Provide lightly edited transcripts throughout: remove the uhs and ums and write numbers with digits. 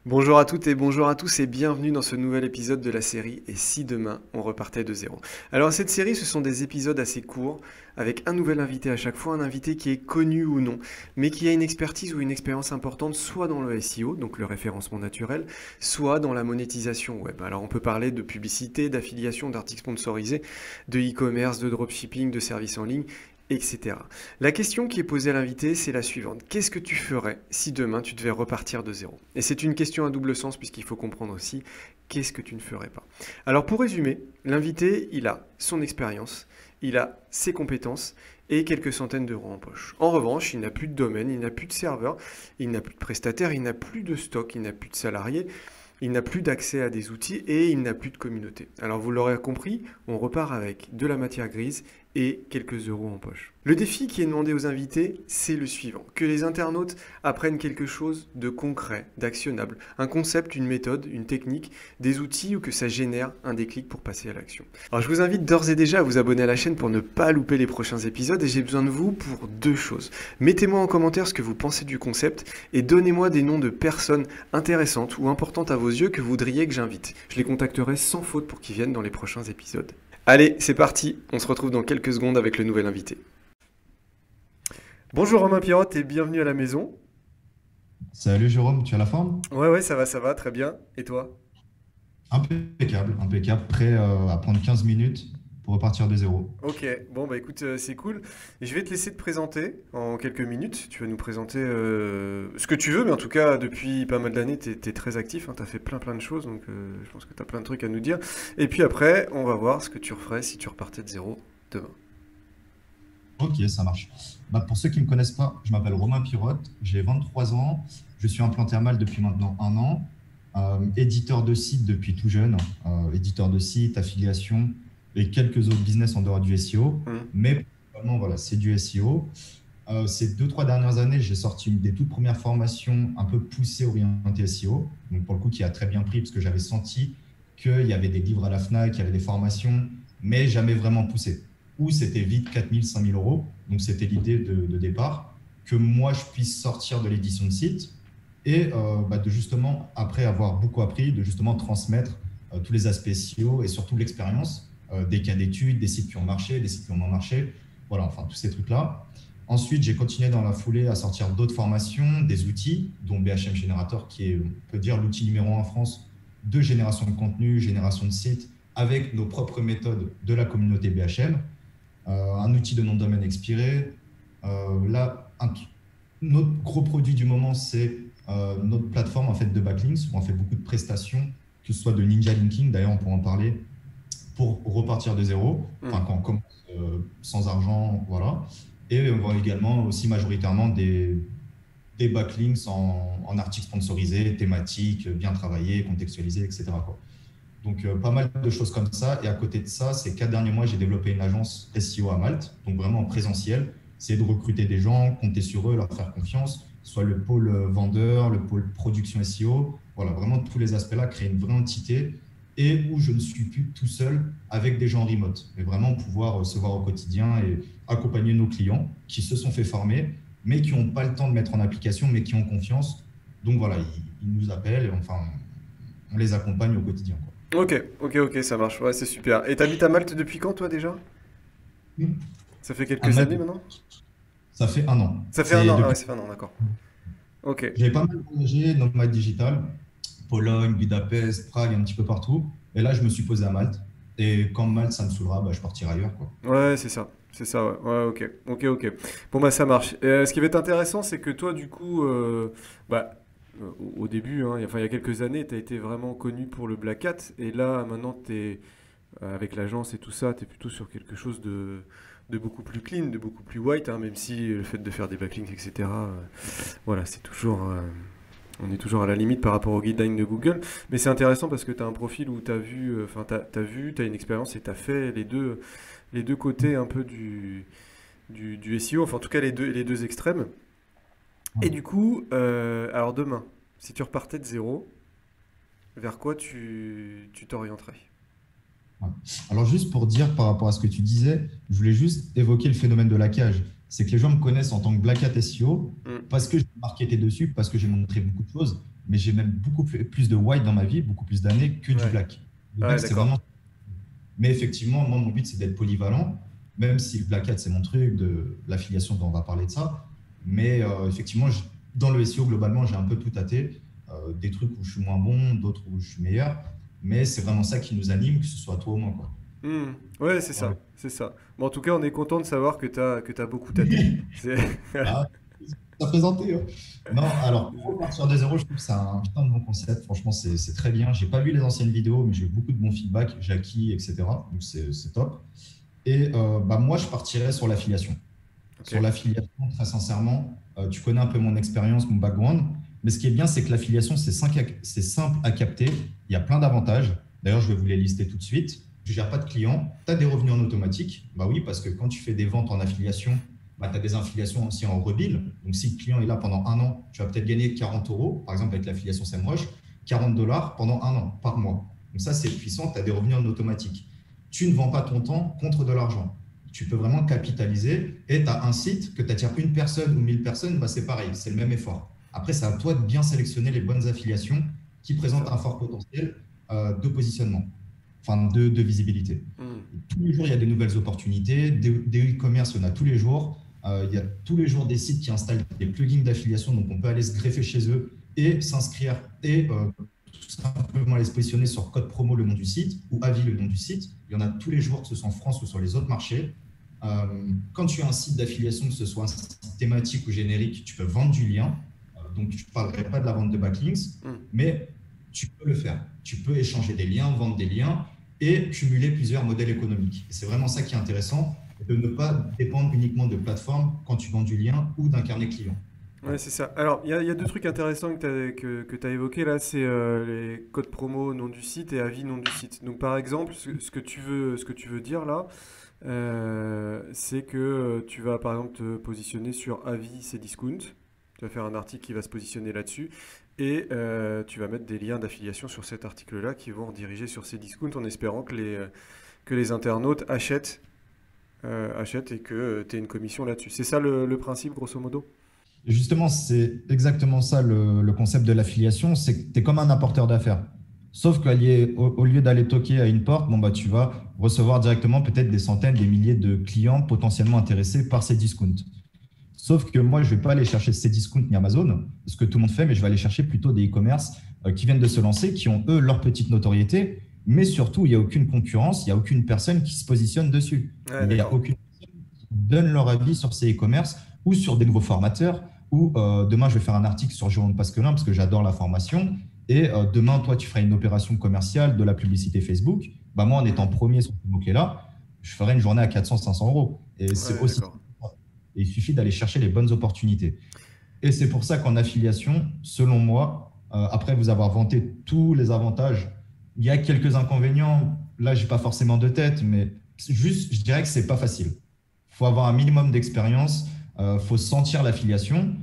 Bonjour à toutes et bonjour à tous et bienvenue dans ce nouvel épisode de la série Et si demain on repartait de zéro. Alors cette série ce sont des épisodes assez courts avec un nouvel invité à chaque fois, un invité qui est connu ou non, mais qui a une expertise ou une expérience importante soit dans le SEO, donc le référencement naturel, soit dans la monétisation web. Alors on peut parler de publicité, d'affiliation, d'articles sponsorisés, de e-commerce, de dropshipping, de services en ligne, etc. La question qui est posée à l'invité, c'est la suivante. Qu'est-ce que tu ferais si demain tu devais repartir de zéro? Et c'est une question à double sens puisqu'il faut comprendre aussi qu'est-ce que tu ne ferais pas. Alors pour résumer, l'invité, il a son expérience, il a ses compétences et quelques centaines d'euros en poche. En revanche, il n'a plus de domaine, il n'a plus de serveur, il n'a plus de prestataire, il n'a plus de stock, il n'a plus de salariés. Il n'a plus d'accès à des outils et il n'a plus de communauté. Alors vous l'aurez compris, on repart avec de la matière grise et quelques euros en poche. Le défi qui est demandé aux invités, c'est le suivant. Que les internautes apprennent quelque chose de concret, d'actionnable. Un concept, une méthode, une technique, des outils ou que ça génère un déclic pour passer à l'action. Alors je vous invite d'ores et déjà à vous abonner à la chaîne pour ne pas louper les prochains épisodes et j'ai besoin de vous pour deux choses. Mettez-moi en commentaire ce que vous pensez du concept et donnez-moi des noms de personnes intéressantes ou importantes à vos yeux que vous voudriez que j'invite. Je les contacterai sans faute pour qu'ils viennent dans les prochains épisodes. Allez, c'est parti, on se retrouve dans quelques secondes avec le nouvel invité. Bonjour Romain Pirotte et bienvenue à la maison. Salut Jérôme, tu as la forme? Ouais, ça va, très bien. Et toi? Impeccable, impeccable, prêt à prendre 15 minutes pour repartir de zéro. Ok, bon bah écoute, c'est cool. Je vais te laisser te présenter en quelques minutes. Tu vas nous présenter ce que tu veux, mais en tout cas, depuis pas mal d'années, t'es très actif, hein, t'as fait plein de choses, donc je pense que t'as plein de trucs à nous dire. Et puis après, on va voir ce que tu referais si tu repartais de zéro demain. Ok, ça marche. Bah, pour ceux qui ne me connaissent pas, je m'appelle Romain Pirotte, j'ai 23 ans, je suis implanté à Malte depuis maintenant un an, éditeur de site depuis tout jeune, éditeur de site, affiliation et quelques autres business en dehors du SEO. Hmm. Mais vraiment, voilà, c'est du SEO. Ces 2, 3 dernières années, j'ai sorti une des toutes premières formations un peu poussées orientées SEO. Donc, pour le coup, qui a très bien pris parce que j'avais senti qu'il y avait des livres à la FNAC, il y avait des formations, mais jamais vraiment poussé. Ou c'était vite 4 000, 5 000 euros. Donc, c'était l'idée de départ, que moi, je puisse sortir de l'édition de site et de justement, après avoir beaucoup appris, de justement transmettre tous les aspects SEO et surtout l'expérience, des cas d'études, des sites qui ont marché, des sites qui ont moins marché. Voilà, enfin, tous ces trucs-là. Ensuite, j'ai continué dans la foulée à sortir d'autres formations, des outils, dont BHM Generator, qui est, on peut dire, l'outil numéro 1 en France de génération de contenu, génération de sites, avec nos propres méthodes de la communauté BHM. Un outil de nom de domaine expiré. Là, notre gros produit du moment, c'est notre plateforme en fait, de backlinks, où on fait beaucoup de prestations, que ce soit de Ninja Linking, d'ailleurs, on pourra en parler, pour repartir de zéro, Hmm. enfin, quand on commence sans argent, voilà. Et on voit également aussi majoritairement des backlinks en articles sponsorisés, thématiques, bien travaillés, contextualisés, etc., quoi. Donc, pas mal de choses comme ça. Et à côté de ça, ces 4 derniers mois, j'ai développé une agence SEO à Malte, donc vraiment en présentiel. C'est de recruter des gens, compter sur eux, leur faire confiance, soit le pôle vendeur, le pôle production SEO. Voilà, vraiment tous les aspects-là, créer une vraie entité et où je ne suis plus tout seul avec des gens en remote, mais vraiment pouvoir se voir au quotidien et accompagner nos clients qui se sont fait former, mais qui n'ont pas le temps de mettre en application, mais qui ont confiance. Donc voilà, ils nous appellent et enfin, on les accompagne au quotidien, quoi. Ok, ça marche, ouais, c'est super. Et t'habites à Malte depuis quand toi déjà? Ça fait À quelques Malte, années maintenant? ça fait un an. Ça fait un C'est an, ah ouais, depuis. ça fait un an, d'accord. Ok. J'avais pas mal voyagé, nomade digital, Pologne, Budapest, Prague, un petit peu partout. Et là, je me suis posé à Malte. Et quand Malte, ça me saoulera, je partirai ailleurs, quoi. Ouais, c'est ça, ouais. Ouais, ok. Bon, bah, ça marche. Ce qui va être intéressant, c'est que toi, du coup, bah, au début, hein, il y a quelques années, tu as été vraiment connu pour le Black Hat, et là, maintenant, avec l'agence et tout ça, tu es plutôt sur quelque chose de beaucoup plus clean, de beaucoup plus white, hein, même si le fait de faire des backlinks, etc., voilà, c'est toujours. On est toujours à la limite par rapport au guideline de Google, mais c'est intéressant parce que tu as un profil où tu as vu, enfin, tu as une expérience et tu as fait les deux côtés un peu du SEO, enfin en tout cas les deux extrêmes. Et Ouais. du coup, alors demain, si tu repartais de zéro, vers quoi tu t'orienterais? Ouais. Alors, juste pour dire par rapport à ce que tu disais, je voulais juste évoquer le phénomène de laquage. C'est que les gens me connaissent en tant que Black Hat SEO Hmm. parce que j'ai marketé dessus, parce que j'ai montré beaucoup de choses. mais j'ai même beaucoup plus de white dans ma vie, beaucoup plus d'années que du Ouais, black. Le ouais, black, c'est d'accord. vraiment. Mais effectivement, moi, mon but, c'est d'être polyvalent, même si le black hat, c'est mon truc, de l'affiliation dont on va parler de ça. Mais effectivement, dans le SEO, globalement, j'ai un peu tout tâté. Des trucs où je suis moins bon, d'autres où je suis meilleur. Mais c'est vraiment ça qui nous anime, que ce soit toi ou moi, quoi. Hmm. Ouais, c'est Ouais. ça, c'est ça. Bon, en tout cas, on est content de savoir que t'as beaucoup tâté. C'est... Ah, ça présenté, hein. Non, alors, repartir de zéro, je trouve que c'est un putain de bon concept. Franchement, c'est très bien. J'ai pas vu les anciennes vidéos, mais j'ai eu beaucoup de bons feedback, j'ai acquis, etc. Donc, c'est top. Et bah, moi, je partirais sur l'affiliation. Ok. Sur l'affiliation, très sincèrement, tu connais un peu mon expérience, mon background. Mais ce qui est bien, c'est que l'affiliation, c'est simple à capter. Il y a plein d'avantages. D'ailleurs, je vais vous les lister tout de suite. Tu ne gères pas de clients, tu as des revenus en automatique. Bah oui, parce que quand tu fais des ventes en affiliation, bah, tu as des affiliations aussi en rebill. Donc, si le client est là pendant un an, tu vas peut-être gagner 40 euros, par exemple avec l'affiliation SEMrush, 40 dollars pendant un an, par mois. Donc, ça, c'est puissant, tu as des revenus en automatique. Tu ne vends pas ton temps contre de l'argent. Tu peux vraiment capitaliser et tu as un site que tu attires une personne ou 1000 personnes, bah, c'est pareil, c'est le même effort. Après, c'est à toi de bien sélectionner les bonnes affiliations qui C'est présentent ça. un fort potentiel de positionnement, enfin de visibilité. Hmm. Et tous les jours, il y a des nouvelles opportunités, des e-commerce, il y en a tous les jours. Il y a tous les jours des sites qui installent des plugins d'affiliation, donc on peut aller se greffer chez eux et s'inscrire et tout simplement aller se positionner sur code promo le nom du site ou avis le nom du site. Il y en a tous les jours, que ce soit en France ou sur les autres marchés. Quand tu as un site d'affiliation, que ce soit un site thématique ou générique, tu peux vendre du lien. Donc, je ne parlerai pas de la vente de backlinks, Hmm. mais tu peux le faire. Tu peux échanger des liens, vendre des liens et cumuler plusieurs modèles économiques. Et c'est vraiment ça qui est intéressant, de ne pas dépendre uniquement de plateformes quand tu vends du lien ou d'un carnet client. Ouais, c'est ça. Alors, il y a deux trucs intéressants que tu as évoqués là, c'est les codes promo nom du site et avis nom du site. Donc, par exemple, ce que tu veux dire là, c'est que tu vas par exemple te positionner sur avis c'est discount. Tu vas faire un article qui va se positionner là-dessus et tu vas mettre des liens d'affiliation sur cet article-là qui vont rediriger sur ces discounts en espérant que les internautes achètent et que tu aies une commission là-dessus. C'est ça le principe, grosso modo? Et justement, c'est exactement ça le concept de l'affiliation, c'est que tu es comme un apporteur d'affaires. Sauf qu'au lieu d'aller toquer à une porte, bon, bah, tu vas recevoir directement peut-être des centaines, des milliers de clients potentiellement intéressés par ces discounts. Sauf que moi, je ne vais pas aller chercher ces discounts ni Amazon, ce que tout le monde fait, mais je vais aller chercher plutôt des e-commerce qui viennent de se lancer, qui ont eux leur petite notoriété, mais surtout, il n'y a aucune concurrence, il n'y a aucune personne qui se positionne dessus. Ouais, Il n'y a d'accord. aucune personne qui donne leur avis sur ces e-commerce ou sur des nouveaux formateurs. Ou demain, je vais faire un article sur Jérôme Pasquelin parce que j'adore la formation. Et demain, toi, tu feras une opération commerciale de la publicité Facebook. Bah, moi, en étant Hmm. premier sur ce mot-clé-là, je ferai une journée à 400-500 euros. Et c'est Ouais, aussi. d'accord. Et il suffit d'aller chercher les bonnes opportunités. Et c'est pour ça qu'en affiliation, selon moi, après vous avoir vanté tous les avantages, il y a quelques inconvénients. Là, je n'ai pas forcément de tête, mais juste, je dirais que ce n'est pas facile. Il faut avoir un minimum d'expérience, il faut sentir l'affiliation.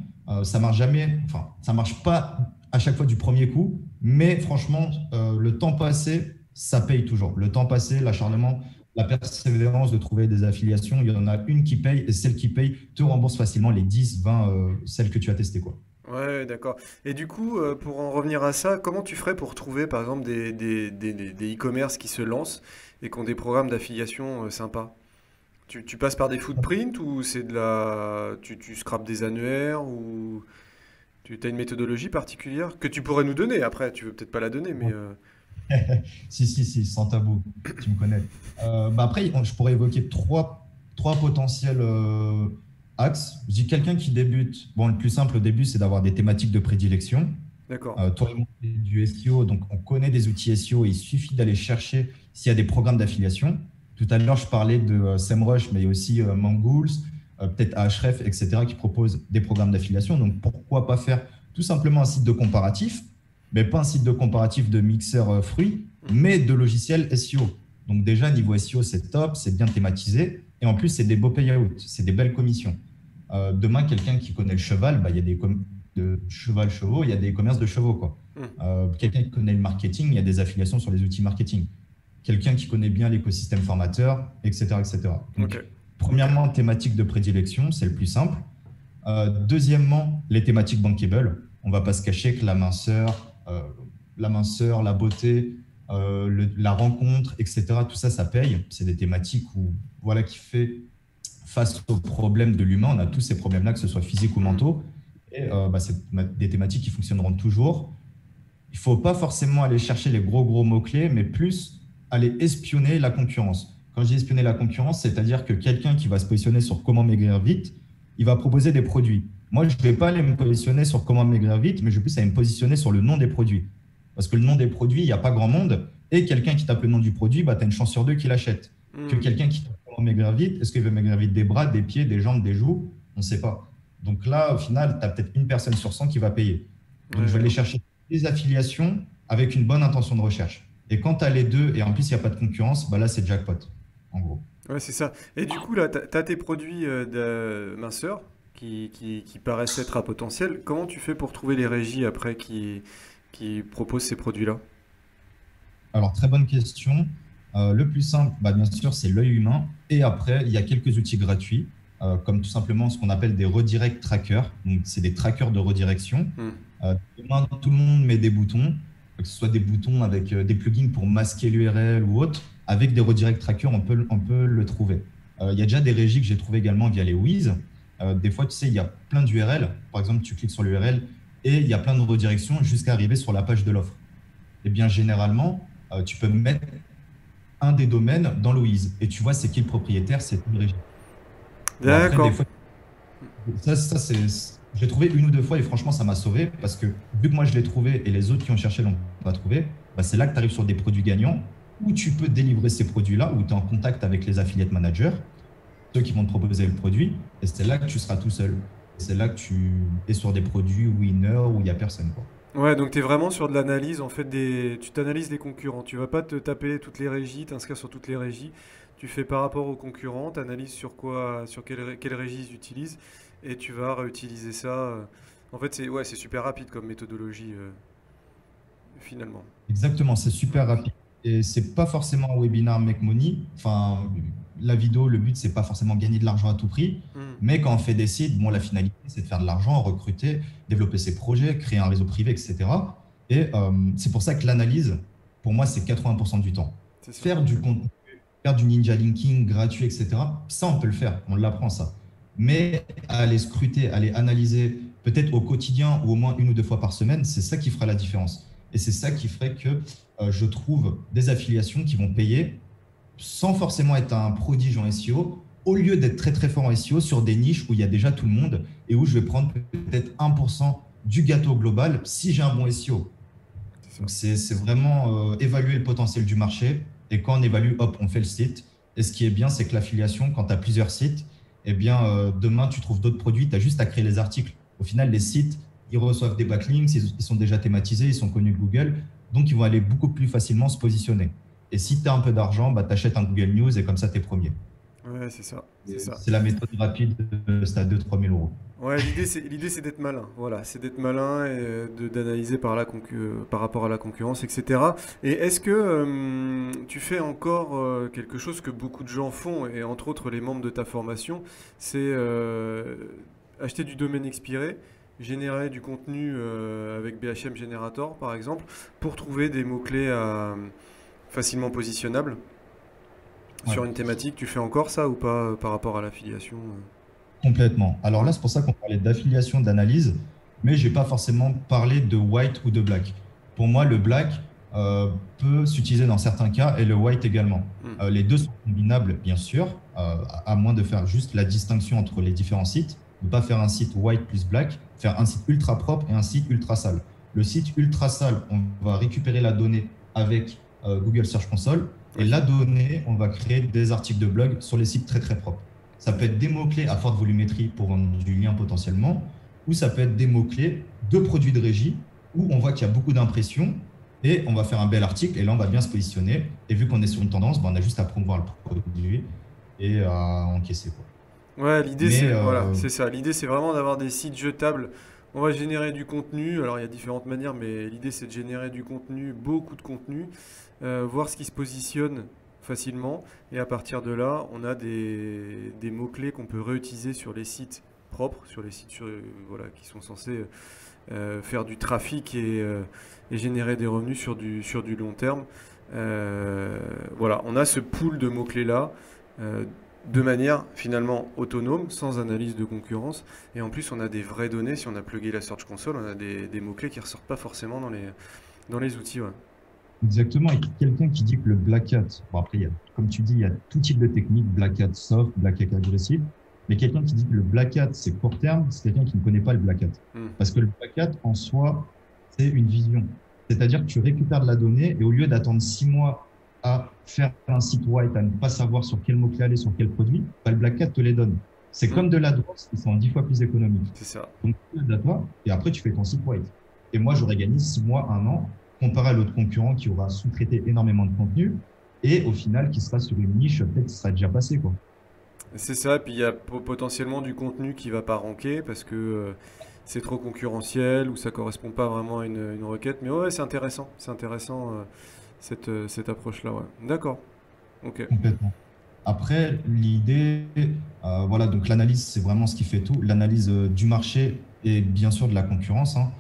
Ça marche jamais, enfin, ça marche pas à chaque fois du premier coup, mais franchement, le temps passé, ça paye toujours. Le temps passé, l'acharnement, la persévérance de trouver des affiliations, il y en a une qui paye et celle qui paye te rembourse facilement les 10, 20, celles que tu as testées, quoi. Ouais, d'accord. Et du coup, pour en revenir à ça, comment tu ferais pour trouver, par exemple, des e-commerce qui se lancent et qui ont des programmes d'affiliation sympas? Tu passes par des footprints ou c'est tu scrapes des annuaires ou tu as une méthodologie particulière que tu pourrais nous donner après, tu veux peut-être pas la donner, mais Si, sans tabou, tu me connais. Bah après, je pourrais évoquer trois potentiels axes. Je dis quelqu'un qui débute. Bon, le plus simple au début, c'est d'avoir des thématiques de prédilection. d'accord. Toi et moi, on fait du SEO, donc on connaît des outils SEO et il suffit d'aller chercher s'il y a des programmes d'affiliation. Tout à l'heure, je parlais de SEMrush, mais il y a aussi Mangools, peut-être Ahref, etc., qui proposent des programmes d'affiliation. Donc, pourquoi pas faire tout simplement un site de comparatif, mais pas un site de comparatif de mixeur fruits, Mhm. mais de logiciels SEO. Donc, déjà, niveau SEO, c'est top, c'est bien thématisé. Et en plus, c'est des beaux payouts, c'est des belles commissions. Demain, quelqu'un qui connaît le cheval, bah, il y a des de cheval-chevaux, il y a des commerces de chevaux, quoi. Mhm. Quelqu'un qui connaît le marketing, il y a des affiliations sur les outils marketing. Quelqu'un qui connaît bien l'écosystème formateur, etc., etc. Ok, Donc, ok. premièrement, thématique de prédilection, c'est le plus simple. Deuxièmement, les thématiques bankable. On va pas se cacher que la minceur, la beauté, la rencontre, etc., tout ça, ça paye. C'est des thématiques où, voilà, qui fait face aux problèmes de l'humain. On a tous ces problèmes-là, que ce soit physiques ou Mm. mentaux. Et c'est des thématiques qui fonctionneront toujours. Il ne faut pas forcément aller chercher les gros mots-clés, mais plus aller espionner la concurrence. Quand je dis espionner la concurrence, c'est-à-dire que quelqu'un qui va se positionner sur comment maigrir vite, il va proposer des produits. Moi, je ne vais pas aller me positionner sur comment maigrir vite, mais je vais plus aller me positionner sur le nom des produits. Parce que le nom des produits, il n'y a pas grand monde. Et quelqu'un qui tape le nom du produit, bah, tu as une chance sur deux qu'il achète. Que Mm. quelqu'un qui tape comment maigrir vite, est-ce qu'il veut maigrir vite des bras, des pieds, des jambes, des joues? On ne sait pas. Donc là, au final, tu as peut-être une personne sur 100 qui va payer. Donc je vais Ouais. aller chercher des affiliations avec une bonne intention de recherche. Et quand tu as les deux, et en plus il n'y a pas de concurrence, bah là c'est jackpot, en gros. Ouais, c'est ça. Et du coup, là, tu as tes produits de minceur qui paraissent être à potentiel. Comment tu fais pour trouver les régies après qui proposent ces produits-là? Alors très bonne question. Le plus simple, bah, bien sûr, c'est l'œil humain. Et après, il y a quelques outils gratuits, comme tout simplement ce qu'on appelle des redirect trackers. Donc c'est des trackers de redirection. Hmm. Demain, tout le monde met des boutons, que ce soit des boutons avec des plugins pour masquer l'URL ou autre. Avec des redirect trackers, on peut le trouver. Il y a déjà des régies que j'ai trouvées également via les Wiz. Des fois, tu sais, il y a plein d'URL. Par exemple, tu cliques sur l'URL et il y a plein de redirections jusqu'à arriver sur la page de l'offre. Eh bien, généralement, tu peux mettre un des domaines dans le Wiz et tu vois c'est qui le propriétaire, c'est une régie. Bon, après, des D'accord. fois, je l'ai trouvé une ou deux fois et franchement, ça m'a sauvé parce que vu que moi je l'ai trouvé et les autres qui ont cherché l'ont pas trouvé, bah, c'est là que tu arrives sur des produits gagnants où tu peux délivrer ces produits-là, où tu es en contact avec les affiliate managers, ceux qui vont te proposer le produit, et c'est là que tu seras tout seul. C'est là que tu es sur des produits winner où il n'y a personne, quoi. Ouais, donc tu es vraiment sur de l'analyse, en fait, tu t'analyses les concurrents. Tu vas pas te taper toutes les régies, t'inscrire sur toutes les régies. Tu fais par rapport aux concurrents, tu analyses sur quoi, sur quelle régie ils utilisent, et tu vas réutiliser ça. En fait, c'est ouais, c'est super rapide comme méthodologie, finalement. Exactement, c'est super rapide. Et c'est pas forcément un webinar make money. Enfin, la vidéo, le but, c'est pas forcément gagner de l'argent à tout prix. Hmm. Mais quand on fait des sites, bon, la finalité, c'est de faire de l'argent, recruter, développer ses projets, créer un réseau privé, etc. Et c'est pour ça que l'analyse, pour moi, c'est 80% du temps. C'est ça. Faire du contenu, faire du ninja linking gratuit, etc. Ça, on peut le faire, on l'apprend ça. Mais aller scruter, aller analyser, peut-être au quotidien ou au moins une ou deux fois par semaine, c'est ça qui fera la différence. Et c'est ça qui ferait que je trouve des affiliations qui vont payer sans forcément être un prodige en SEO, au lieu d'être très très fort en SEO sur des niches où il y a déjà tout le monde et où je vais prendre peut-être 1% du gâteau global si j'ai un bon SEO. C'est ça. Donc c'est vraiment évaluer le potentiel du marché et quand on évalue, hop, on fait le site. Et ce qui est bien, c'est que l'affiliation, quand tu as plusieurs sites, eh bien, demain, tu trouves d'autres produits, tu as juste à créer les articles. Au final, les sites, ils reçoivent des backlinks, ils sont déjà thématisés, ils sont connus de Google, donc ils vont aller beaucoup plus facilement se positionner. Et si tu as un peu d'argent, bah, tu achètes un Google News et comme ça, tu es premier. Ouais, c'est ça. C'est ça. C'est la méthode rapide, c'est à 2 000 à 3 000 euros. Ouais, l'idée c'est d'être malin. Voilà, c'est d'être malin et d'analyser par rapport à la concurrence, etc. Et est-ce que tu fais encore quelque chose que beaucoup de gens font, et entre autres les membres de ta formation, c'est acheter du domaine expiré, générer du contenu avec BHM Generator par exemple, pour trouver des mots-clés facilement positionnables Ouais. sur une thématique. Tu fais encore ça ou pas par rapport à l'affiliation Complètement. Alors Ouais. là, c'est pour ça qu'on parlait d'affiliation, d'analyse, mais je n'ai pas forcément parlé de white ou de black. Pour moi, le black peut s'utiliser dans certains cas et le white également. Hmm. Les deux sont combinables, bien sûr, à moins de faire juste la distinction entre les différents sites, ne pas faire un site white plus black, faire un site ultra propre et un site ultra sale. Le site ultra sale, on va récupérer la donnée avec Google Search Console et Ok. la donnée, on va créer des articles de blog sur les sites très très propres. Ça peut être des mots-clés à forte volumétrie pour vendre du lien potentiellement, ou ça peut être des mots-clés de produits de régie où on voit qu'il y a beaucoup d'impressions et on va faire un bel article et là on va bien se positionner. Et vu qu'on est sur une tendance, ben, on a juste à promouvoir le produit et à encaisser, quoi. Ouais, l'idée Mais c'est voilà, c'est ça. L'idée c'est vraiment d'avoir des sites jetables. On va générer du contenu. Alors il y a différentes manières, mais l'idée c'est de générer du contenu, beaucoup de contenu, voir ce qui se positionne facilement, et à partir de là, on a des mots-clés qu'on peut réutiliser sur les sites propres, sur les sites voilà, qui sont censés faire du trafic et générer des revenus sur du long terme. Voilà, on a ce pool de mots-clés-là euh, de manière finalement autonome, sans analyse de concurrence. Et en plus, on a des vraies données. Si on a plugué la Search Console, on a des mots-clés qui ne ressortent pas forcément dans les outils. Ouais. Exactement. Et quelqu'un qui dit que le Black Hat, bon après, comme tu dis, il y a tout type de techniques, Black Hat soft, Black Hat agressif. Mais quelqu'un qui dit que le Black Hat, c'est court terme, c'est quelqu'un qui ne connaît pas le Black Hat. Hmm. Parce que le Black Hat, en soi, c'est une vision. C'est-à-dire que tu récupères de la donnée et au lieu d'attendre 6 mois à faire un site white, à ne pas savoir sur quel mot-clé aller, sur quel produit, bah, le Black Hat te les donne. C'est Hmm. comme de l'AdWords qui sont 10 fois plus économiques. C'est ça. Donc, tu as la data et après, tu fais ton site white. Et moi, j'aurais gagné 6 mois, 1 an, comparé à l'autre concurrent qui aura sous-traité énormément de contenu et au final, qui sera sur une niche, peut-être qui sera déjà passé, quoi. C'est ça, et puis il y a potentiellement du contenu qui va pas ranker parce que c'est trop concurrentiel ou ça correspond pas vraiment à une requête. Mais ouais, c'est intéressant cette approche-là. Ouais. D'accord, ok. Complètement. Après, l'idée, voilà, donc l'analyse, c'est vraiment ce qui fait tout. L'analyse du marché et bien sûr de la concurrence, hein.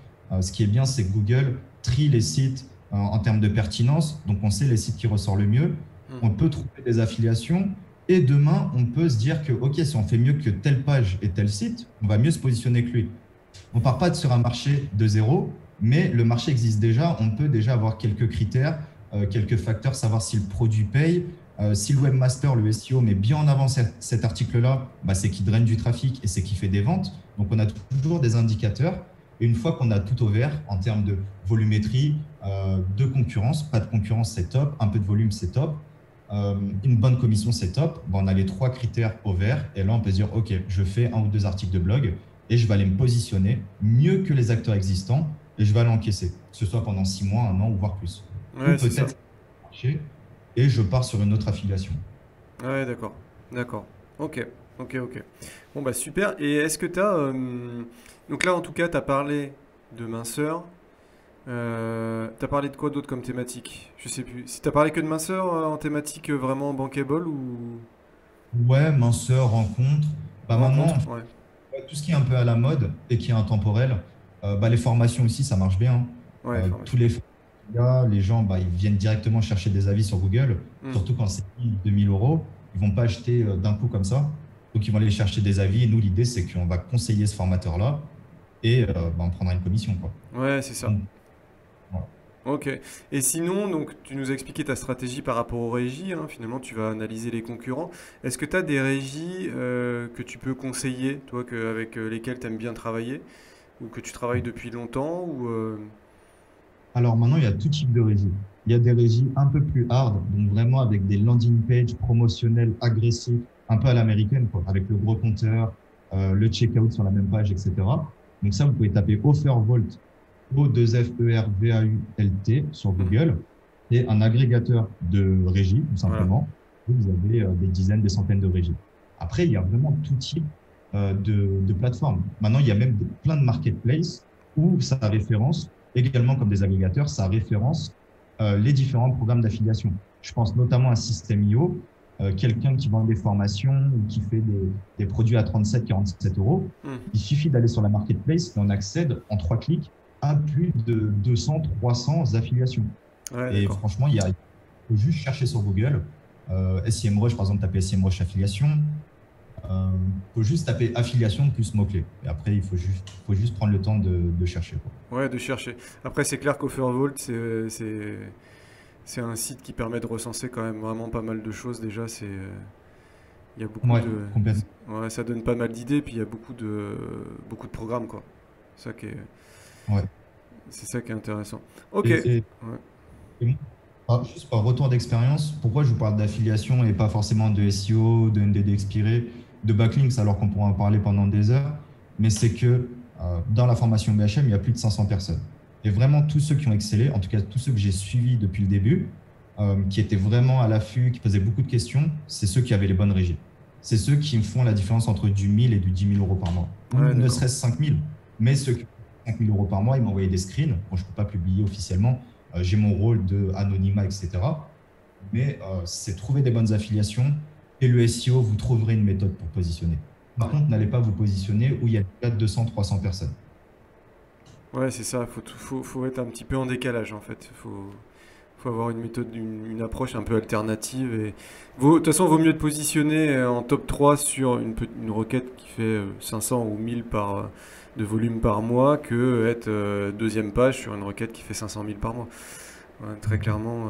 Ce qui est bien, c'est que Google trie les sites en termes de pertinence. Donc, on sait les sites qui ressortent le mieux. Hmm. On peut trouver des affiliations. Et demain, on peut se dire que, OK, si on fait mieux que telle page et tel site, on va mieux se positionner que lui. On ne part pas sur un marché de zéro, mais le marché existe déjà. On peut déjà avoir quelques critères, quelques facteurs, savoir si le produit paye. Si le webmaster, le SEO, met bien en avant cet article-là, bah, c'est qu'il draine du trafic et c'est qu'il fait des ventes. Donc, on a toujours des indicateurs. Et une fois qu'on a tout au vert en termes de volumétrie, de concurrence, pas de concurrence, c'est top. Un peu de volume, c'est top. Une bonne commission, c'est top. Bon, on a les 3 critères au vert. Et là, on peut se dire, OK, je fais 1 ou 2 articles de blog et je vais aller me positionner mieux que les acteurs existants et je vais aller encaisser, que ce soit pendant 6 mois, 1 an ou voire plus. Ou Ouais, c'est ça. peut-être marcher et je pars sur une autre affiliation. Ouais, d'accord, d'accord. Ok, ok. Bon, bah super. Et est-ce que tu as... donc là, en tout cas, tu as parlé de minceur. T'as parlé de quoi d'autre comme thématique? Je sais plus. Si t'as parlé que de minceur en thématique vraiment bankable ou Ouais, minceur, rencontre. Bah maintenant, rencontre? Ouais. ouais, tout ce qui est un peu à la mode et qui est intemporel, bah les formations aussi, ça marche bien, hein. Ouais, Tous formation. les formations qu'il y a, les gens, bah, ils viennent directement chercher des avis sur Google, Hmm. surtout quand c'est 1000, 2 000 euros. Ils vont pas acheter d'un coup comme ça. Donc, ils vont aller chercher des avis. Et nous, l'idée, c'est qu'on va conseiller ce formateur-là et bah, on prendra une commission, quoi. Ouais, c'est ça. Donc, voilà. Ok. Et sinon, donc, tu nous as expliqué ta stratégie par rapport aux régies, hein. Finalement, tu vas analyser les concurrents. Est-ce que tu as des régies que tu peux conseiller, toi, avec lesquelles tu aimes bien travailler, ou que tu travailles depuis longtemps, Alors maintenant, il y a tout type de régie. Il y a des régies un peu plus hard, donc vraiment avec des landing pages promotionnels agressifs, un peu à l'américaine, quoi, avec le gros compteur, le checkout sur la même page, etc. Donc ça, vous pouvez taper OfferVault, O2FERVAULT sur Hmm. Google, et un agrégateur de régies, tout Voilà. simplement. Et vous avez des dizaines, des centaines de régies. Après, il y a vraiment tout type de plateformes. Maintenant, il y a même plein de marketplaces où ça référence également comme des agrégateurs, ça référence les différents programmes d'affiliation. Je pense notamment à System.io, quelqu'un qui vend des formations ou qui fait des produits à 37, 47 euros. Hmm. Il suffit d'aller sur la marketplace et on accède en 3 clics à plus de 200, 300 affiliations. Ouais, Et d'accord. franchement, il faut juste chercher sur Google. SEMrush, par exemple, taper SEMrush affiliation. Faut juste taper affiliation plus mot-clé. Et après, faut juste prendre le temps de chercher, quoi. Ouais, de chercher. Après, c'est clair qu'OfferVault, c'est un site qui permet de recenser quand même vraiment pas mal de choses. Déjà, il y a beaucoup Ouais, de, complètement. ouais, ça donne pas mal d'idées, puis il y a beaucoup de programmes, quoi. Ouais. C'est ça qui est intéressant. Ok. Et, et- Ouais. et moi, juste par retour d'expérience, pourquoi je vous parle d'affiliation et pas forcément de SEO, de NDD expiré, de backlinks, alors qu'on pourra en parler pendant des heures, mais c'est que dans la formation BHM, il y a plus de 500 personnes. Et vraiment, tous ceux qui ont excellé, en tout cas tous ceux que j'ai suivis depuis le début, qui étaient vraiment à l'affût, qui posaient beaucoup de questions, c'est ceux qui avaient les bonnes régies. C'est ceux qui me font la différence entre du 1000 et du 10 000 euros par mois. Ou Ouais, ne d'accord. serait-ce 5000. Mais ceux qui ont 5000 € par mois, ils m'envoyaient des screens. Bon, je ne peux pas publier officiellement. J'ai mon rôle de anonymat, etc. Mais c'est trouver des bonnes affiliations. Et le SEO, vous trouverez une méthode pour positionner. Par contre, n'allez pas vous positionner où il y a 400, 200, 300 personnes. Ouais, c'est ça, faut être un petit peu en décalage en fait. Faut avoir une méthode, une approche un peu alternative. Et de toute façon, vaut mieux te positionner en top 3 sur une requête qui fait 500 ou 1000 de volume par mois que être deuxième page sur une requête qui fait 500 000 par mois. Ouais, très clairement,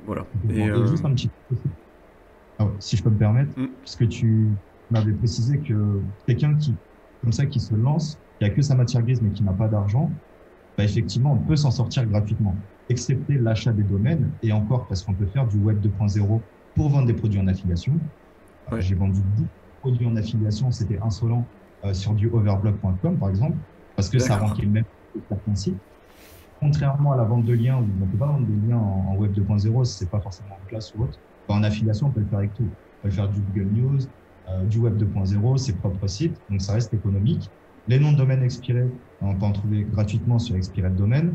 voilà. Et Et juste un petit peu, si je peux me permettre, mm, puisque tu m'avais précisé que quelqu'un qui, comme ça, qui se lance, qui a que sa matière grise mais qui n'a pas d'argent, bah, effectivement, on peut s'en sortir gratuitement, excepté l'achat des domaines, et encore parce qu'on peut faire du web 2.0 pour vendre des produits en affiliation. ouais, J'ai vendu 10 produits en affiliation, c'était insolent, sur du overblog.com, par exemple, parce que ça d'accord. ranquait même que certains sites. Contrairement à la vente de liens, où on ne peut pas vendre des liens en web 2.0, si ce n'est pas forcément en classe ou autre, bah, en affiliation, on peut le faire avec tout. On peut le faire du Google News, du web 2.0, ses propres sites, donc ça reste économique. Les noms de domaine expirés, on peut en trouver gratuitement sur Expiré de domaine.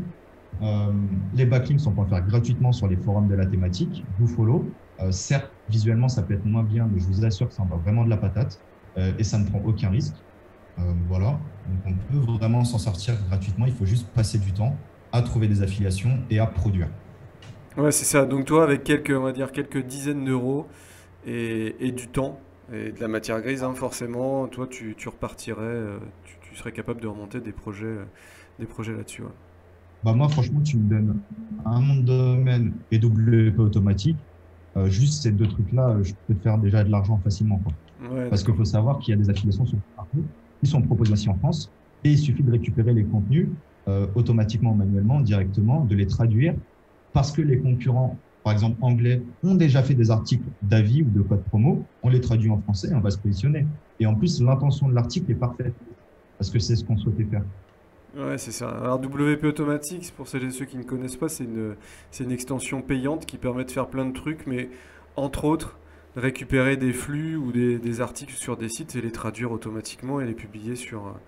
Euh, les backlinks, on peut en faire gratuitement sur les forums de la thématique. Vous follow. Certes, visuellement, ça peut être moins bien, mais je vous assure que ça envoie vraiment de la patate et ça ne prend aucun risque. Voilà. Donc, on peut vraiment s'en sortir gratuitement. Il faut juste passer du temps à trouver des affiliations et à produire. Ouais, c'est ça. Donc toi, avec quelques, on va dire, quelques dizaines d'euros et du temps et de la matière grise, hein, forcément, toi, tu repartirais, tu serais capable de remonter des projets là-dessus. Ouais. Bah, moi, franchement, tu me donnes un nom de domaine et WP automatique. Juste ces deux trucs-là, je peux te faire déjà de l'argent facilement, quoi. Ouais, Parce qu'il d'accord. faut savoir qu'il y a des affiliations sur partout qui sont proposées aussi en France. Et il suffit de récupérer les contenus automatiquement, manuellement, directement, de les traduire parce que les concurrents, par exemple anglais, ont déjà fait des articles d'avis ou de code promo. On les traduit en français et on va se positionner. Et en plus, l'intention de l'article est parfaite parce que c'est ce qu'on souhaitait faire. Ouais, c'est ça. Alors WP Automatic, pour celles et ceux qui ne connaissent pas, c'est une extension payante qui permet de faire plein de trucs, mais entre autres, récupérer des flux ou des articles sur des sites et les traduire automatiquement et les publier sur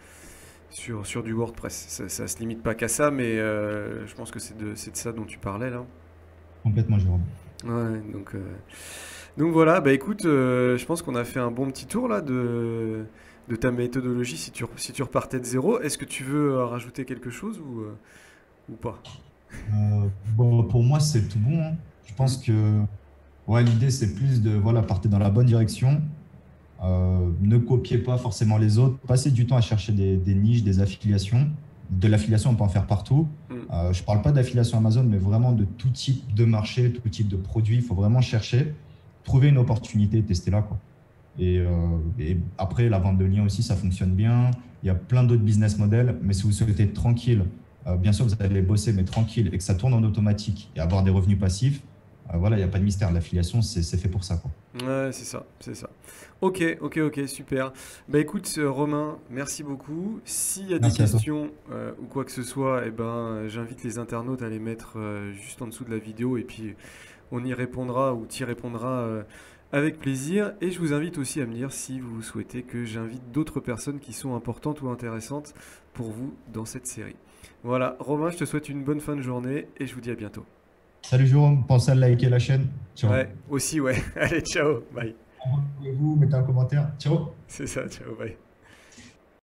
du WordPress. Ça se limite pas qu'à ça, mais je pense que c'est de ça dont tu parlais là. Complètement, Jérôme. Ouais, donc voilà, bah écoute, je pense qu'on a fait un bon petit tour là de ta méthodologie si tu repartais de zéro. Est-ce que tu veux rajouter quelque chose ou pas? Bon, pour moi, c'est tout bon, hein. Je Hmm. pense que ouais, l'idée, c'est plus de voilà, partir dans la bonne direction. Ne copiez pas forcément les autres. Passez du temps à chercher des niches, des affiliations. De l'affiliation, on peut en faire partout. Hmm. Je ne parle pas d'affiliation Amazon, mais vraiment de tout type de marché, tout type de produit. Il faut vraiment chercher, trouver une opportunité, tester là, quoi. Et après, la vente de liens aussi, ça fonctionne bien. Il y a plein d'autres business models, mais si vous souhaitez être tranquille, bien sûr, vous allez bosser, mais tranquille, et que ça tourne en automatique et avoir des revenus passifs, voilà, il n'y a pas de mystère. L'affiliation, c'est fait pour ça, quoi. Ouais, c'est ça, c'est ça. Ok, ok, ok, super. Bah écoute, Romain, merci beaucoup. S'il y a des Merci à toi. questions ou quoi que ce soit, eh ben, j'invite les internautes à les mettre juste en dessous de la vidéo et puis on y répondra ou t'y répondra avec plaisir. Et je vous invite aussi à me dire si vous souhaitez que j'invite d'autres personnes qui sont importantes ou intéressantes pour vous dans cette série. Voilà, Romain, je te souhaite une bonne fin de journée et je vous dis à bientôt. Salut Jérôme, pensez à liker la chaîne. Ciao. Ouais, aussi, ouais. Allez, ciao, bye. Abonnez-vous, mettez un commentaire. Ciao. C'est ça, ciao, bye.